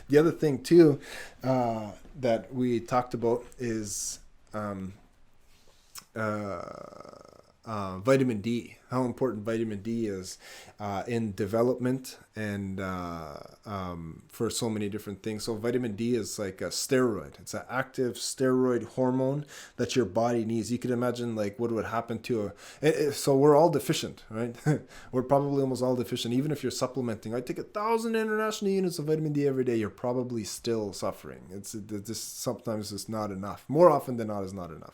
The other thing too that we talked about is uh, vitamin D. How important vitamin D is in development and for so many different things. So vitamin D is like a steroid. It's an active steroid hormone that your body needs. You could imagine like what would happen to so we're all deficient, right? We're probably almost all deficient. Even if you're supplementing, I take 1,000 international units of vitamin D every day, you're probably still suffering. It's just sometimes it's not enough. More often than not, is not enough.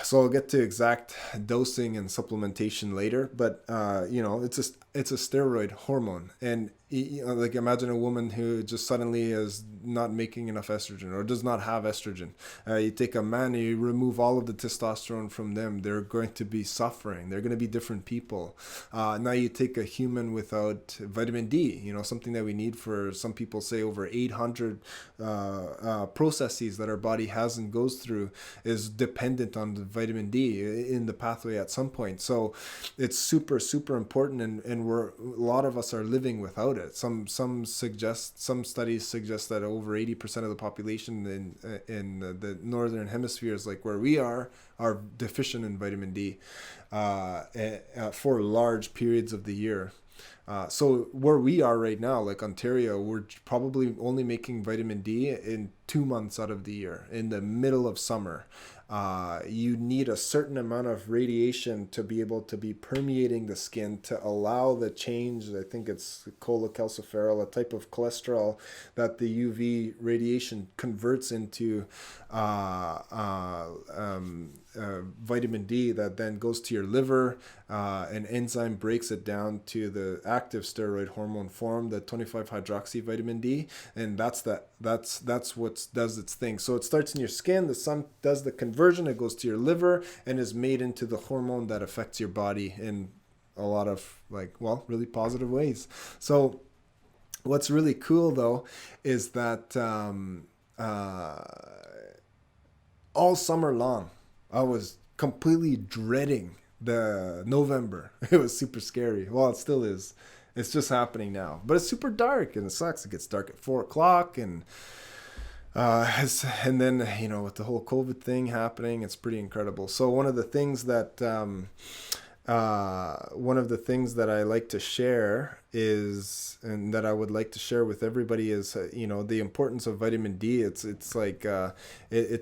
So I'll get to exact dosing and supplementation later, but it's a steroid hormone, and like imagine a woman who just suddenly is not making enough estrogen or does not have estrogen. You take a man, you remove all of the testosterone from them, they're going to be suffering. They're going to be different people. Now you take a human without vitamin D, something that we need for some people say over 800 processes that our body has and goes through is dependent on the vitamin D in the pathway at some point. So it's super, super important, and a lot of us are living without it. Some studies suggest that over 80% of the population in the northern hemispheres, like where we are deficient in vitamin D for large periods of the year. So where we are right now, like Ontario, we're probably only making vitamin D in 2 months out of the year, in the middle of summer. You need a certain amount of radiation to be able to be permeating the skin to allow the change. I think it's cholecalciferol, a type of cholesterol that the UV radiation converts into vitamin D that then goes to your liver. An enzyme breaks it down to the active steroid hormone form, the 25-hydroxy vitamin D, and that's what does its thing. So it starts in your skin, the sun does the conversion, it goes to your liver and is made into the hormone that affects your body in a lot of really positive ways. So what's really cool though is that all summer long I was completely dreading the November. It was super scary. Well, it still is. It's just happening now, but it's super dark and it sucks. It gets dark at 4 o'clock, and then with the whole COVID thing happening, it's pretty incredible. So one of the things that I like to share and that I would like to share with everybody is the importance of vitamin D. It's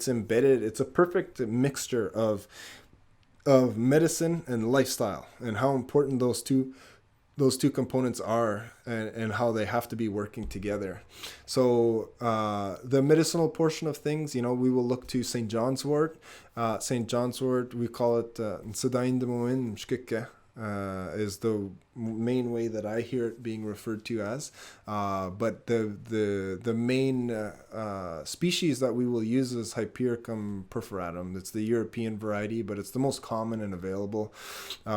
embedded. It's a perfect mixture of medicine and lifestyle, and how important those two components are, and how they have to be working together. So the medicinal portion of things, we will look to St. John's wort. St. John's wort, we call it Nsedain de Moen Mshkike, is the main way that I hear it being referred to as. But the main species that we will use is Hypericum perforatum. It's the European variety, but it's the most common and available.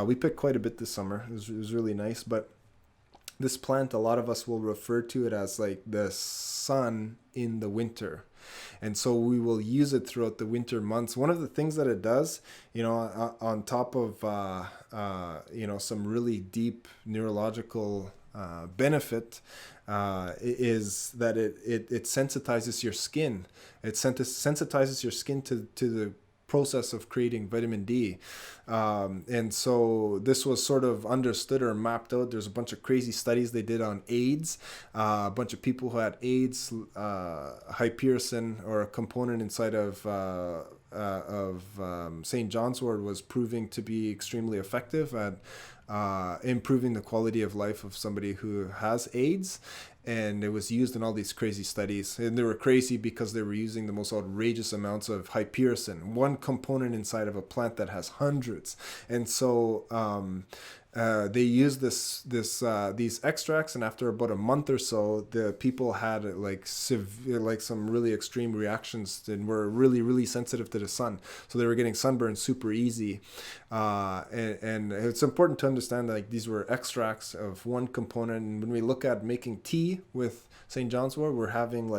We picked quite a bit this summer. It was really nice. But this plant, a lot of us will refer to it as like the sun in the winter. And so we will use it throughout the winter months. One of the things that it does, on top of, some really deep neurological benefit, is that it sensitizes your skin. It sensitizes your skin to the process of creating vitamin D. And so this was sort of understood or mapped out. There's a bunch of crazy studies they did on AIDS. A bunch of people who had AIDS, hypericin, or a component inside of St. John's wort, was proving to be extremely effective at improving the quality of life of somebody who has AIDS. And it was used in all these crazy studies. And they were crazy because they were using the most outrageous amounts of hypericin, one component inside of a plant that has hundreds. And so they used these extracts, and after about a month or so, the people had some really extreme reactions and were really, really sensitive to the sun. So they were getting sunburned super easy. And it's important to understand that these were extracts of one component. And when we look at making tea with St. John's wort, we're having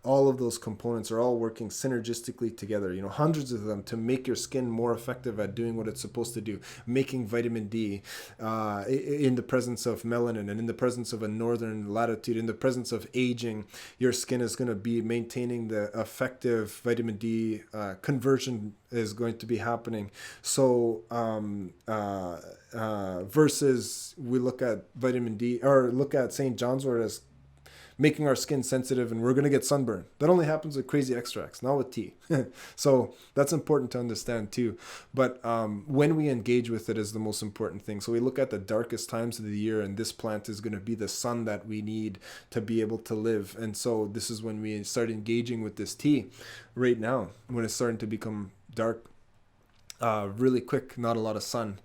all of those components are all working synergistically together, hundreds of them, to make your skin more effective at doing what it's supposed to do, making vitamin D, in the presence of melanin and in the presence of a northern latitude, in the presence of aging, your skin is going to be maintaining the effective vitamin D conversion is going to be happening. So versus we look at vitamin D or look at St. John's wort as making our skin sensitive and we're going to get sunburn. That only happens with crazy extracts, not with tea. So that's important to understand too. But when we engage with it is the most important thing. So we look at the darkest times of the year, and this plant is going to be the sun that we need to be able to live. And so this is when we start engaging with this tea right now, when it's starting to become dark really quick, not a lot of sun.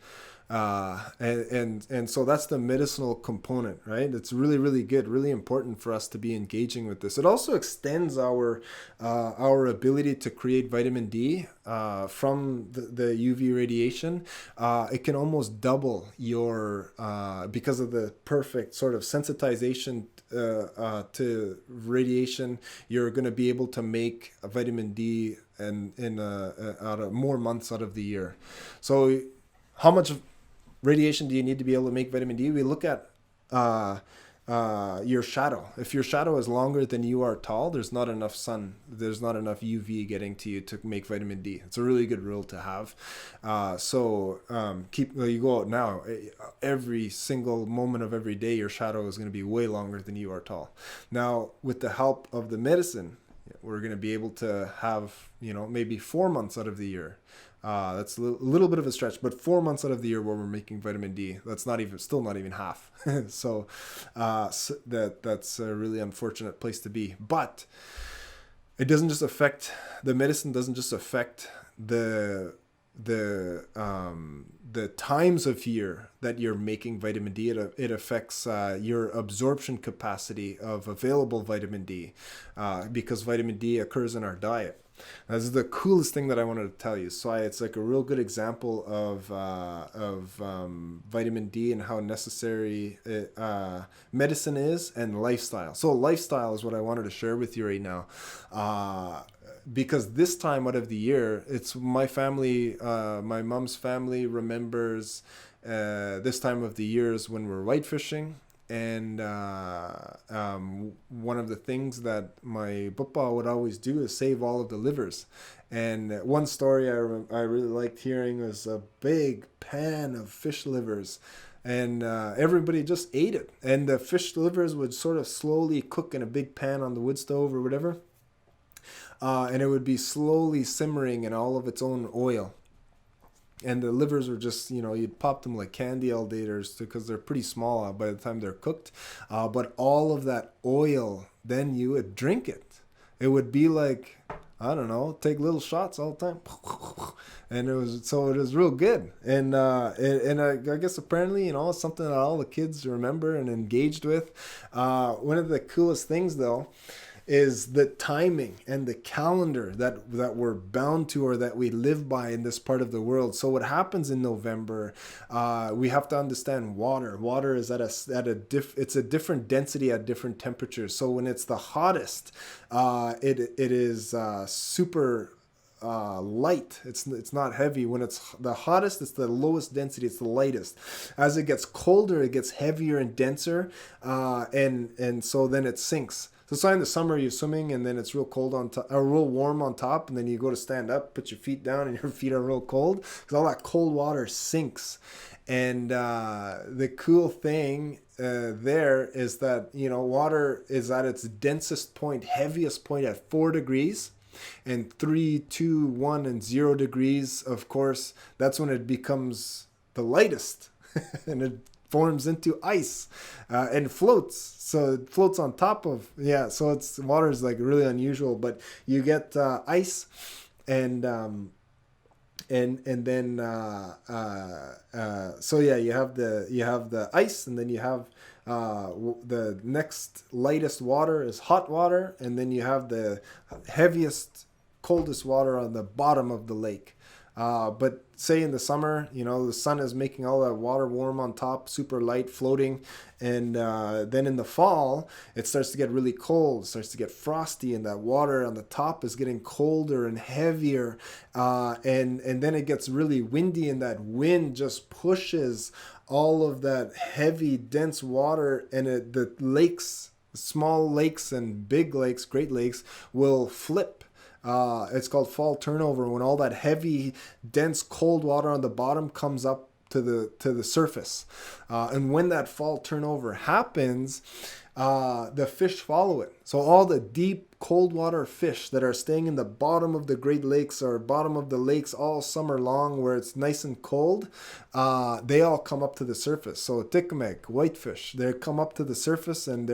And so that's the medicinal component, right? It's really, really good, really important for us to be engaging with this. It also extends our ability to create vitamin D from the UV radiation. It can almost double your, because of the perfect sort of sensitization to radiation, you're going to be able to make a vitamin D in out of more months out of the year. So how much radiation do you need to be able to make vitamin D? We look at your shadow. If your shadow is longer than you are tall, there's not enough sun, there's not enough UV getting to you to make vitamin D. It's a really good rule to have. You go out now, every single moment of every day, your shadow is going to be way longer than you are tall. Now, with the help of the medicine, we're going to be able to have, maybe 4 months out of the year. That's a little bit of a stretch, but 4 months out of the year where we're making vitamin D, that's still not even half. So that's a really unfortunate place to be. But it doesn't just affect the medicine, doesn't just affect the times of year that you're making vitamin D. It affects your absorption capacity of available vitamin D, because vitamin D occurs in our diet. This is the coolest thing that I wanted to tell you. So it's like a real good example of vitamin D and how necessary medicine is, and lifestyle. So lifestyle is what I wanted to share with you right now. Because this time out of the year, it's my family, my mom's family remembers this time of the year is when we're white fishing. And one of the things that my papa would always do is save all of the livers. And one story I really liked hearing was a big pan of fish livers. And everybody just ate it. And the fish livers would sort of slowly cook in a big pan on the wood stove or whatever. And it would be slowly simmering in all of its own oil. And the livers were just, you'd pop them like candy all day because they're pretty small by the time they're cooked. But all of that oil, then you would drink it. It would be like, I don't know, take little shots all the time. And it was real good. And I guess apparently, it's something that all the kids remember and engaged with. One of the coolest things, though, is the timing and the calendar that we're bound to, or that we live by in this part of the world. So what happens in November, we have to understand water. Water is it's a different density at different temperatures. So when it's the hottest, it is super light. It's not heavy. When it's the hottest, it's the lowest density, it's the lightest. As it gets colder, it gets heavier and denser, and so then it sinks. So in the summer you're swimming and then it's real cold on top, or real warm on top, and then you go to stand up, put your feet down, and your feet are real cold because all that cold water sinks. And the cool thing there is that water is at its densest point, heaviest point at 4 degrees, and 3, 2, 1, and 0 degrees. Of course, that's when it becomes the lightest, and it forms into ice and floats. So it floats on top of, so water is like really unusual, but you get ice and then you have the ice, and then you have the next lightest water is hot water, and then you have the heaviest, coldest water on the bottom of the lake. But say in the summer, the sun is making all that water warm on top, super light, floating. And then in the fall, it starts to get really cold, it starts to get frosty, and that water on the top is getting colder and heavier. And then it gets really windy, and that wind just pushes all of that heavy, dense water, and the lakes, small lakes and big lakes, Great Lakes, will flip. It's called fall turnover, when all that heavy, dense, cold water on the bottom comes up to the surface. And when that fall turnover happens, the fish follow it. So all the deep cold water fish that are staying in the bottom of the Great Lakes or bottom of the lakes all summer long, where it's nice and cold, they all come up to the surface. So tikmek, whitefish, they come up to the surface, and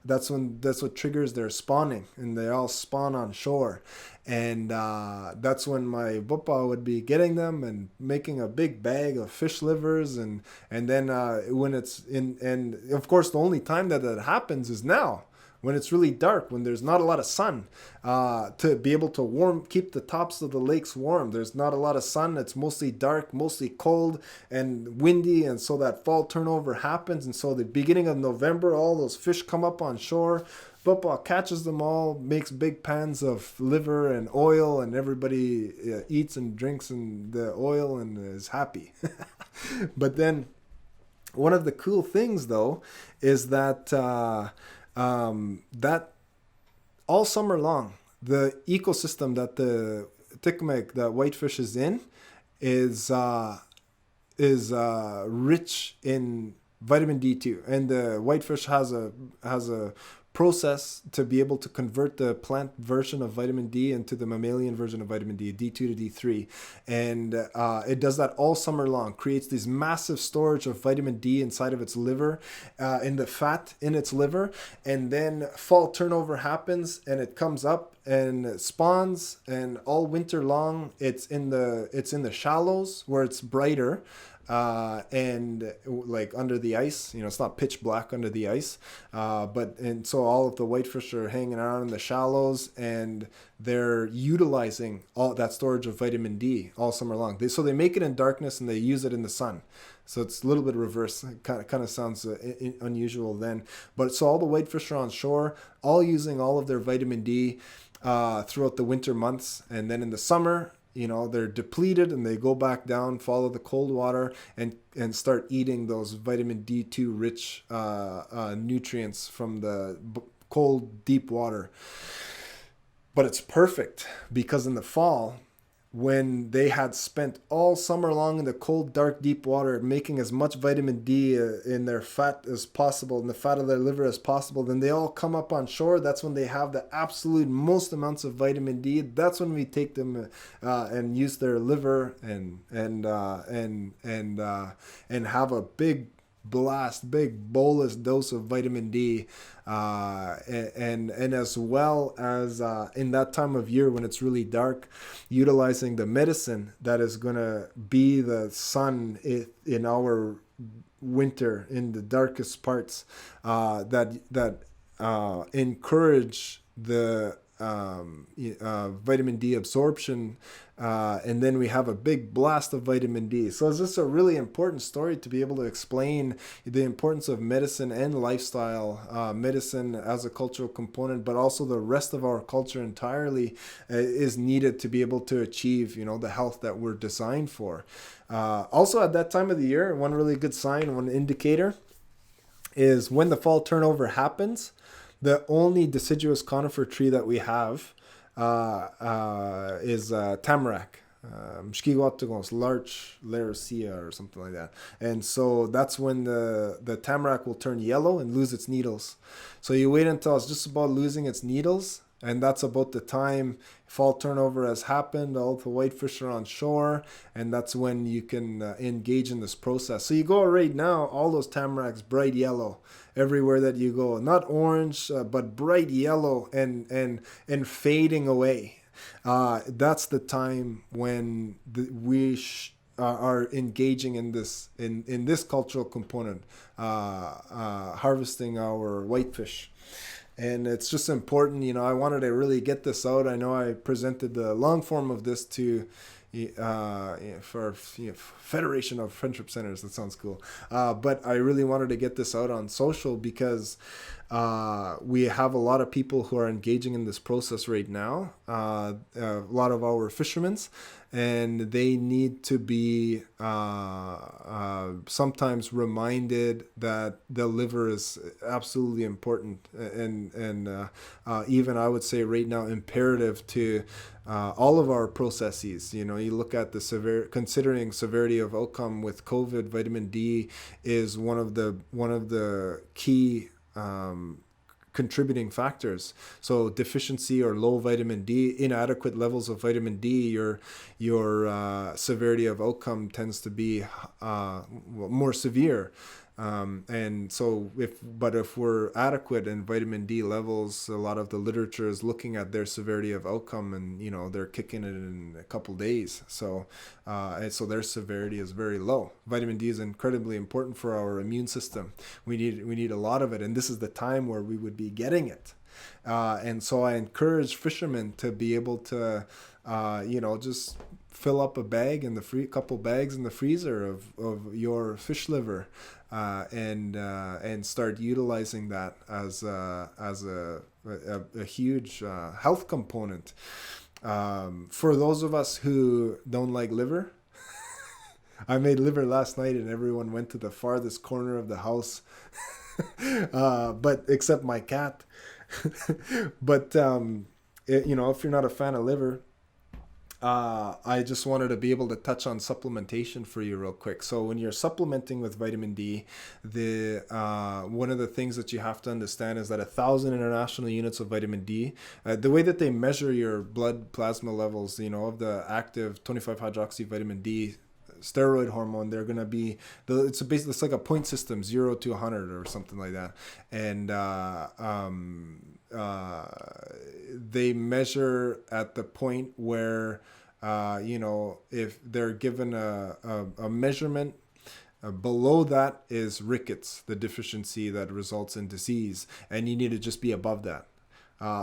that's what triggers their spawning, and they all spawn on shore. And that's when my papa would be getting them and making a big bag of fish livers, and then when it's in, and of course the only time that happens is now, when it's really dark, when there's not a lot of sun, to be able to keep the tops of the lakes warm. There's not a lot of sun. It's mostly dark, mostly cold and windy. And so that fall turnover happens. And so the beginning of November, all those fish come up on shore. Papa catches them all, makes big pans of liver and oil, and everybody eats and drinks in the oil and is happy. But then one of the cool things, though, is that that all summer long, the ecosystem that the tikmek, that whitefish, is in, is rich in vitamin D2, and the whitefish has a process to be able to convert the plant version of vitamin D into the mammalian version of vitamin D, D2 to D3. And it does that all summer long, creates this massive storage of vitamin D inside of its liver, in the fat in its liver. And then fall turnover happens, and it comes up and it spawns, and all winter long it's in the shallows where it's brighter. And like under the ice, it's not pitch black under the ice, and so all of the whitefish are hanging around in the shallows, and they're utilizing all that storage of vitamin D all summer long. So they make it in darkness and they use it in the sun. So it's a little bit reverse. It kind of sounds unusual then, but so all the whitefish are on shore, all using all of their vitamin D throughout the winter months, and then in the summer, they're depleted, and they go back down, follow the cold water, and start eating those vitamin D2 rich nutrients from the cold, deep water. But it's perfect, because in the fall, when they had spent all summer long in the cold, dark, deep water, making as much vitamin D in their fat as possible, in the fat of their liver as possible, then they all come up on shore. That's when they have the absolute most amounts of vitamin D. That's when we take them and use their liver and have a big bolus dose of vitamin D, and as well as in that time of year when it's really dark, utilizing the medicine that is going to be the sun in our winter, in the darkest parts, that encourage the vitamin D absorption, and then we have a big blast of vitamin D. So it's just a really important story to be able to explain the importance of medicine and lifestyle, medicine as a cultural component, but also the rest of our culture entirely is needed to be able to achieve, the health that we're designed for. Also at that time of the year, one really good sign, one indicator, is when the fall turnover happens. The only deciduous conifer tree that we have is tamarack, Mshkiwatagos, larch laricia or something like that. And so that's when the tamarack will turn yellow and lose its needles. So you wait until it's just about losing its needles, and that's about the time fall turnover has happened, all the whitefish are on shore, and that's when you can engage in this process. So you go right now, all those tamaracks bright yellow everywhere that you go, not orange, but bright yellow and fading away. That's the time when we are engaging in this cultural component, harvesting our whitefish. And it's just important, I wanted to really get this out. I know I presented the long form of this to for Federation of Friendship Centers. That sounds cool. But I really wanted to get this out on social because we have a lot of people who are engaging in this process right now. A lot of our fishermen, and they need to be sometimes reminded that the liver is absolutely important, and even I would say right now imperative to all of our processes. You look at the considering severity of outcome with COVID. Vitamin D is one of the key contributing factors. So deficiency or low vitamin D, inadequate levels of vitamin D, your severity of outcome tends to be more severe. And so if we're adequate in vitamin D levels, a lot of the literature is looking at their severity of outcome, and they're kicking it in a couple days. So and so their severity is very low. Vitamin D is incredibly important for our immune system. We need a lot of it, and this is the time where we would be getting it. And so I encourage fishermen to be able to just fill up a bag in the couple bags in the freezer of your fish liver, and start utilizing that as a huge health component. For those of us who don't like liver, I made liver last night, and everyone went to the farthest corner of the house, but except my cat. But if you're not a fan of liver, I just wanted to be able to touch on supplementation for you real quick. So when you're supplementing with vitamin D, one of the things that you have to understand is that 1,000 international units of vitamin D, the way that they measure your blood plasma levels, of the active 25-hydroxy vitamin D steroid hormone, they're going to be it's like a point system, 0 to 100 or something like that. And they measure at the point where if they're given a measurement below that is rickets, the deficiency that results in disease, and you need to just be above that.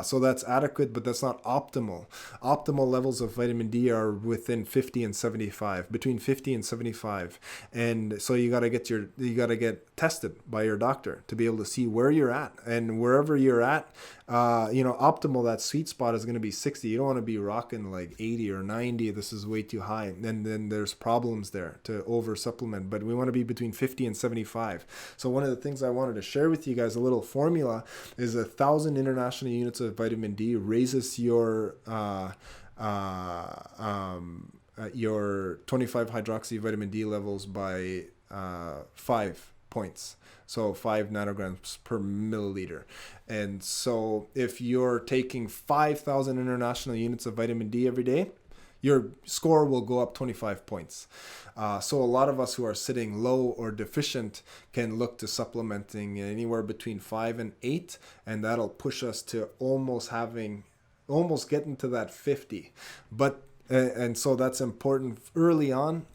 So that's adequate, but that's not optimal. Optimal levels of vitamin D are within 50 and 75, between 50 and 75. And so you got to get tested by your doctor to be able to see where you're at. And wherever you're at, optimal, that sweet spot is going to be 60. You don't want to be rocking like 80 or 90. This is way too high. And then there's problems there to over supplement. But we want to be between 50 and 75. So one of the things I wanted to share with you guys, a little formula, is 1,000 international units of vitamin D raises your 25 hydroxy vitamin D levels by 5 points. So 5 nanograms per milliliter. And so if you're taking 5,000 international units of vitamin D every day, your score will go up 25 points. So a lot of us who are sitting low or deficient can look to supplementing anywhere between 5 and 8, and that'll push us to almost getting to that 50. But and so that's important early on,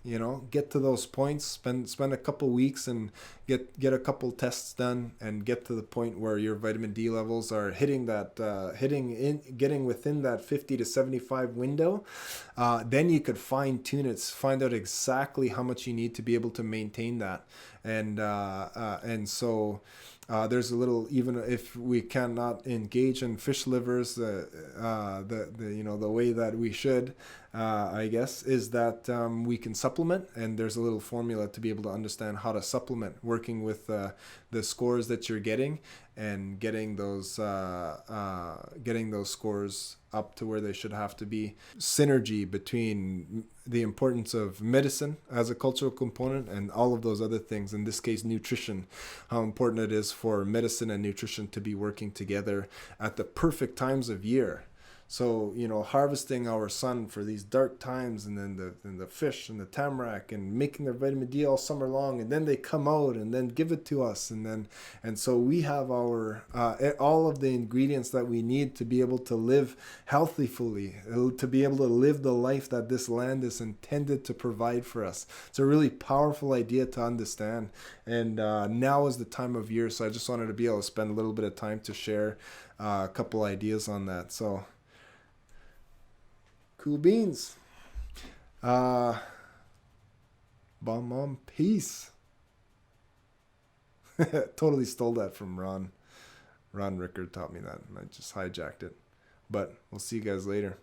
get to those points, spend a couple weeks and get a couple tests done, and get to the point where your vitamin D levels are getting within that 50 to 75 window. Then you could fine tune it, find out exactly how much you need to be able to maintain that. And so there's a little, even if we cannot engage in fish livers the way that we should, I guess, is that we can supplement, and there's a little formula to be able to understand how to supplement, working with the scores that you're getting, and getting those scores up to where they should have to be. Synergy between the importance of medicine as a cultural component and all of those other things, in this case nutrition, how important it is for medicine and nutrition to be working together at the perfect times of year. So, harvesting our sun for these dark times, and then the fish and the tamarack, and making their vitamin D all summer long, and then they come out and then give it to us, and so we have our all of the ingredients that we need to be able to live healthfully, to be able to live the life that this land is intended to provide for us. It's a really powerful idea to understand, and now is the time of year. So I just wanted to be able to spend a little bit of time to share a couple ideas on that. So. Cool beans. Uh, Bomb on peace. Totally stole that from Ron. Ron Rickard taught me that, and I just hijacked it. But we'll see you guys later.